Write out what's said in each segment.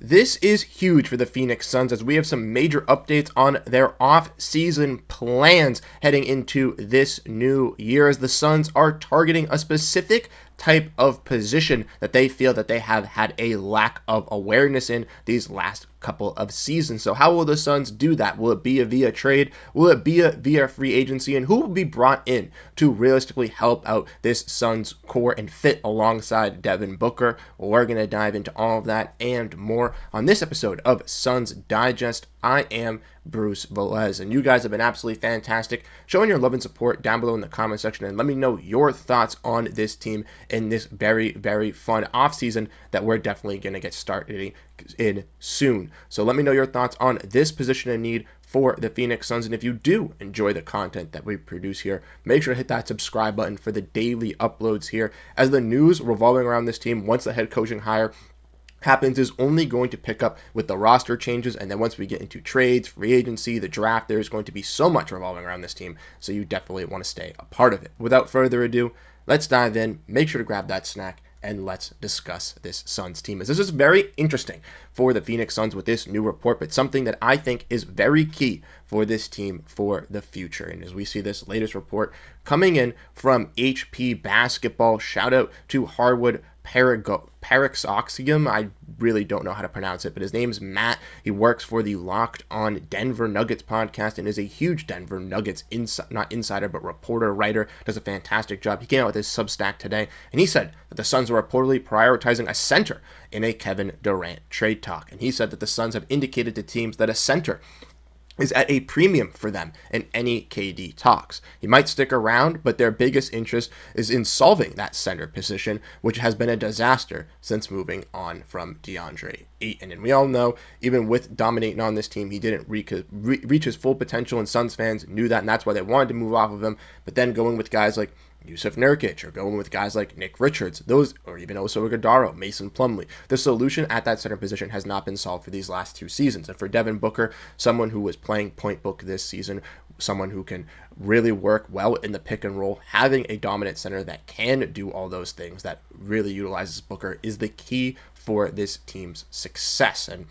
This is huge for the Phoenix Suns as we have some major updates on their off-season plans heading into this new year, as the Suns are targeting a specific type of position that they feel that they have had a lack of awareness in these last couple of seasons. So how will the Suns do that? Will it be via trade? Will it be via free agency? And who will be brought in to realistically help out this Suns core and fit alongside Devin Booker? We're going to dive into all of that and more on this episode of Suns Digest. I am Bruce Veliz, and you guys have been absolutely fantastic, showing your love and support down below in the comment section, and let me know your thoughts on this team in this very, very fun offseason that we're definitely going to get started in soon. So let me know your thoughts on this position in need for the Phoenix Suns, and if you do enjoy the content that we produce here, make sure to hit that subscribe button for the daily uploads here, as the news revolving around this team once the head coaching hire happens is only going to pick up with the roster changes, and then once we get into trades, free agency, the draft, there's going to be so much revolving around this team, so you definitely want to stay a part of it. Without further ado, let's dive in, make sure to grab that snack, and let's discuss this Suns team. As this is very interesting for the Phoenix Suns with this new report, but something that I think is very key for this team for the future. And as we see this latest report coming in from HP Basketball, shout out to Harwood Paroxysm. I really don't know how to pronounce it, but his name's Matt. He works for the Locked On Denver Nuggets podcast and is a huge Denver Nuggets not insider, but reporter, writer, does a fantastic job. He came out with his Substack today, and he said that the Suns were reportedly prioritizing a center in a Kevin Durant trade talk. And he said that the Suns have indicated to teams that a center is at a premium for them in any KD talks. He might stick around, but their biggest interest is in solving that center position, which has been a disaster since moving on from DeAndre Ayton. And we all know, even with dominating on this team, he didn't reach his full potential, and Suns fans knew that, and that's why they wanted to move off of him. But then going with guys like Yusuf Nurkic, or going with guys like Nick Richards, those, or even Oso Ighodaro, Mason Plumlee. The solution at that center position has not been solved for these last two seasons. And for Devin Booker, someone who was playing point book this season, someone who can really work well in the pick and roll, having a dominant center that can do all those things that really utilizes Booker is the key for this team's success. And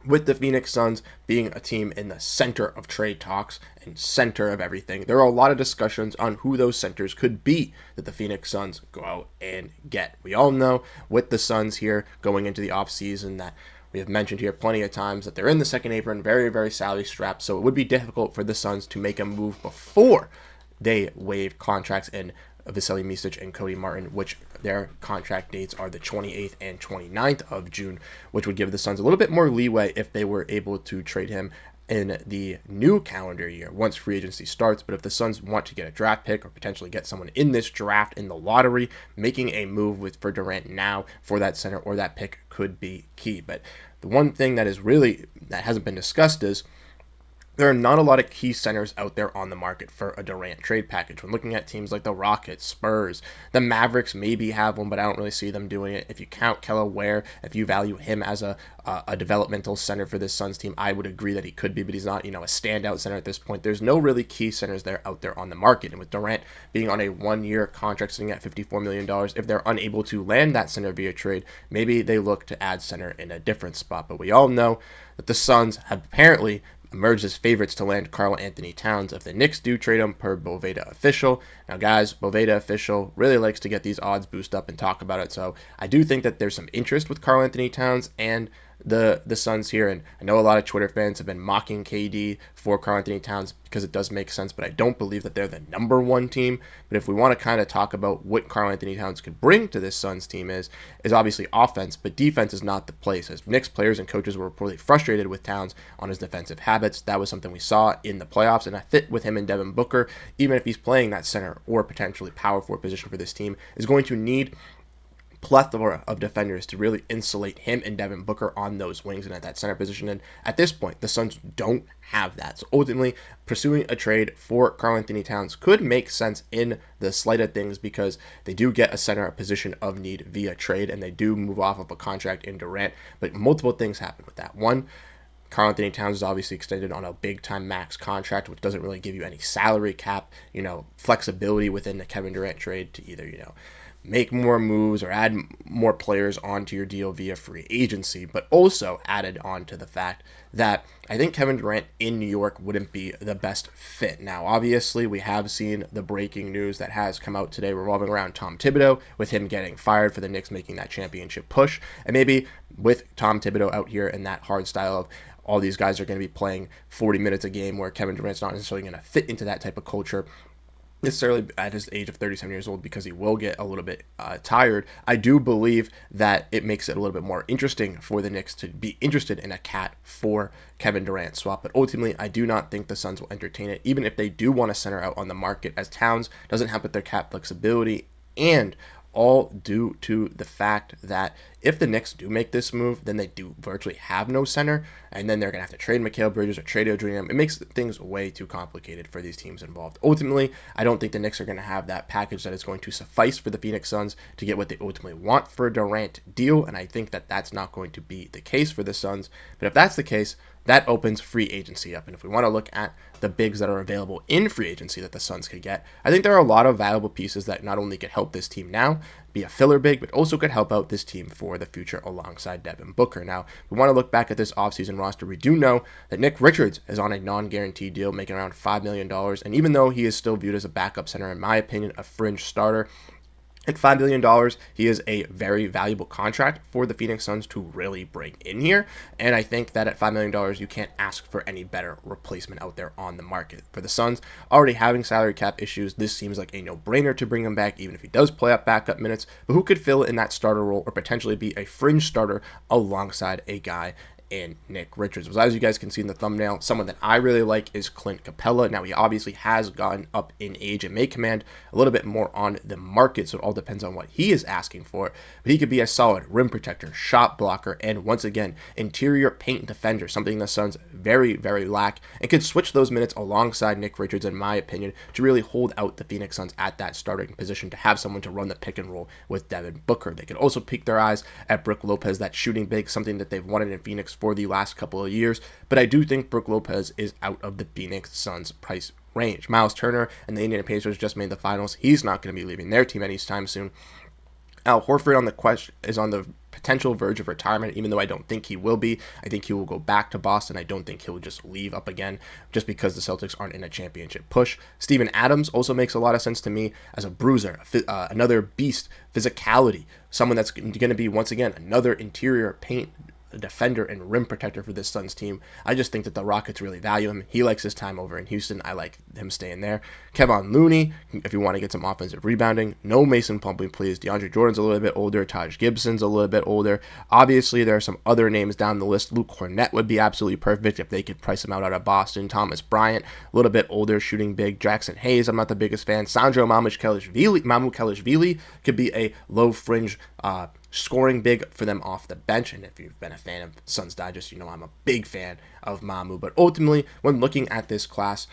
with the Phoenix Suns being a team in the center of trade talks and center of everything, there are a lot of discussions on who those centers could be that the Phoenix Suns go out and get. We all know with the Suns here going into the offseason that we have mentioned here plenty of times that they're in the second apron, very, very salary strapped, so it would be difficult for the Suns to make a move before they waive contracts in Vasilije Micic and Cody Martin, which their contract dates are the 28th and 29th of June, which would give the Suns a little bit more leeway if they were able to trade him in the new calendar year once free agency starts. But if the Suns want to get a draft pick or potentially get someone in this draft in the lottery, making a move for Durant now for that center or that pick could be key. But the one thing that hasn't been discussed is there are not a lot of key centers out there on the market for a Durant trade package. When looking at teams like the Rockets, Spurs, the Mavericks maybe have one, but I don't really see them doing it. If you count Kelly Ware, if you value him as a developmental center for this Suns team, I would agree that he could be, but he's not, a standout center at this point. There's no really key centers out there on the market. And with Durant being on a one-year contract sitting at $54 million, if they're unable to land that center via trade, maybe they look to add center in a different spot. But we all know that the Suns have apparently emerged as favorites to land Karl Anthony Towns if the Knicks do trade him, per Boveda Official. Now, guys, Boveda Official really likes to get these odds boosted up and talk about it, so I do think that there's some interest with Karl Anthony Towns and the Suns here, and I know a lot of Twitter fans have been mocking KD for Karl Anthony Towns because it does make sense, but I don't believe that they're the number one team. But if we want to kind of talk about what Karl Anthony Towns could bring to this Suns team is obviously offense, but defense is not the place, as Knicks players and coaches were reportedly frustrated with Towns on his defensive habits. That was something we saw in the playoffs, and I fit with him and Devin Booker, even if he's playing that center or potentially power forward position for this team, is going to need plethora of defenders to really insulate him and Devin Booker on those wings and at that center position. And at this point, the Suns don't have that. So ultimately, pursuing a trade for Karl Anthony Towns could make sense in the slight of things, because they do get a center a position of need via trade, and they do move off of a contract in Durant. But multiple things happen with that. One, Karl Anthony Towns is obviously extended on a big-time max contract, which doesn't really give you any salary cap, flexibility within the Kevin Durant trade to either, make more moves or add more players onto your deal via free agency, but also added on to the fact that I think Kevin Durant in New York wouldn't be the best fit. Now, obviously, we have seen the breaking news that has come out today revolving around Tom Thibodeau, with him getting fired for the Knicks making that championship push. And maybe with Tom Thibodeau out here in that hard style of all these guys are going to be playing 40 minutes a game, where Kevin Durant's not necessarily going to fit into that type of culture necessarily at his age of 37 years old, because he will get a little bit tired. I do believe that it makes it a little bit more interesting for the Knicks to be interested in a cat for Kevin Durant swap, but ultimately I do not think the Suns will entertain it, even if they do want to center out on the market, as Towns doesn't have with their cap flexibility, and all due to the fact that if the Knicks do make this move, then they do virtually have no center, and then they're going to have to trade Mikal Bridges or trade Adrian. It makes things way too complicated for these teams involved. Ultimately, I don't think the Knicks are going to have that package that is going to suffice for the Phoenix Suns to get what they ultimately want for a Durant deal, and I think that that's not going to be the case for the Suns. But if that's the case, that opens free agency up. And if we want to look at the bigs that are available in free agency that the Suns could get, I think there are a lot of valuable pieces that not only could help this team now be a filler big, but also could help out this team for the future alongside Devin Booker. Now, we want to look back at this offseason roster. We do know that Nick Richards is on a non-guaranteed deal, making around $5 million. And even though he is still viewed as a backup center, in my opinion, a fringe starter, at $5 million, he is a very valuable contract for the Phoenix Suns to really bring in here. And I think that at $5 million, you can't ask for any better replacement out there on the market. For the Suns, already having salary cap issues, this seems like a no-brainer to bring him back, even if he does play up backup minutes. But who could fill in that starter role or potentially be a fringe starter alongside a guy in Nick Richards? Well, as you guys can see in the thumbnail, someone that I really like is Clint Capella. Now, he obviously has gotten up in age and may command a little bit more on the market, so it all depends on what he is asking for. But he could be a solid rim protector, shot blocker, and once again, interior paint defender, something the Suns very, very lack, and could switch those minutes alongside Nick Richards, in my opinion, to really hold out the Phoenix Suns at that starting position, to have someone to run the pick and roll with Devin Booker. They could also pique their eyes at Brook Lopez, that shooting big, something that they've wanted in Phoenix for the last couple of years, but I do think Brook Lopez is out of the Phoenix Suns price range. Miles Turner and the Indiana Pacers just made the finals. He's not going to be leaving their team anytime soon. Al Horford is on the potential verge of retirement, even though I don't think he will be. I think he will go back to Boston. I don't think he'll just leave up again just because the Celtics aren't in a championship push. Steven Adams also makes a lot of sense to me as a bruiser, another beast, physicality, someone that's going to be, once again, another interior paint defender and rim protector for this Suns team. I just think that the Rockets really value him. He likes his time over in Houston. I like him staying there. Kevon Looney, if you want to get some offensive rebounding. No Mason Plumlee, please. DeAndre Jordan's a little bit older. Taj Gibson's a little bit older. Obviously, there are some other names down the list. Luke Cornett would be absolutely perfect if they could price him out of Boston. Thomas Bryant, a little bit older, shooting big. Jackson Hayes, I'm not the biggest fan. Sandro Mamukelashvili could be a low fringe scoring big for them off the bench. And if you've been a fan of Suns Digest, you know I'm a big fan of Mamu. But ultimately, when looking at this class,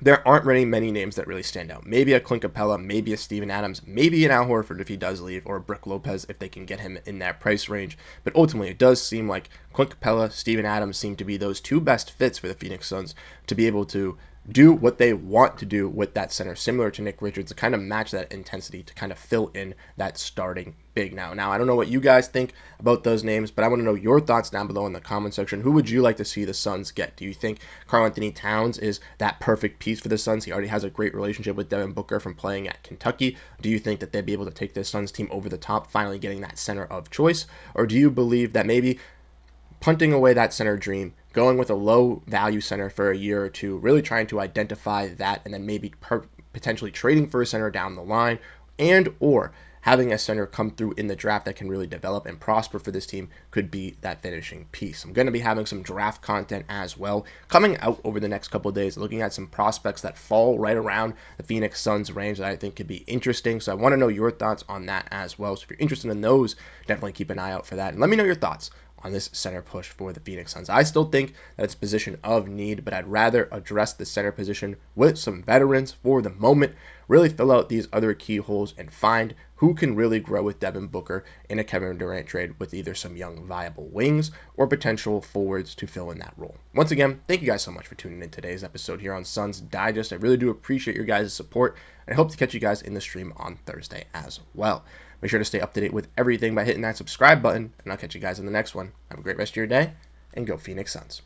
there aren't really many names that really stand out. Maybe a Clint Capella, maybe a Steven Adams, maybe an Al Horford if he does leave, or a Brook Lopez if they can get him in that price range. But ultimately, it does seem like Clint Capella, Steven Adams seem to be those two best fits for the Phoenix Suns to be able to do what they want to do with that center, similar to Nick Richards, to kind of match that intensity, to kind of fill in that starting big. Now, I don't know what you guys think about those names, but I want to know your thoughts down below in the comment section. Who would you like to see the Suns get? Do you think Karl-Anthony Towns is that perfect piece for the Suns? He already has a great relationship with Devin Booker from playing at Kentucky. Do you think that they'd be able to take this Suns team over the top, finally getting that center of choice? Or do you believe that maybe punting away that center dream, going with a low value center for a year or two, really trying to identify that, and then maybe potentially trading for a center down the line, and or having a center come through in the draft that can really develop and prosper for this team could be that finishing piece. I'm going to be having some draft content as well coming out over the next couple of days, looking at some prospects that fall right around the Phoenix Suns range that I think could be interesting. So I want to know your thoughts on that as well. So if you're interested in those, definitely keep an eye out for that. And let me know your thoughts on this center push for the Phoenix Suns. I still think that it's a position of need, but I'd rather address the center position with some veterans for the moment, really fill out these other key holes and find who can really grow with Devin Booker in a Kevin Durant trade with either some young viable wings or potential forwards to fill in that role. Once again, thank you guys so much for tuning in today's episode here on Suns Digest. I really do appreciate your guys' support, and I hope to catch you guys in the stream on Thursday as well. Make sure to stay up to date with everything by hitting that subscribe button, and I'll catch you guys in the next one. Have a great rest of your day, and go Phoenix Suns.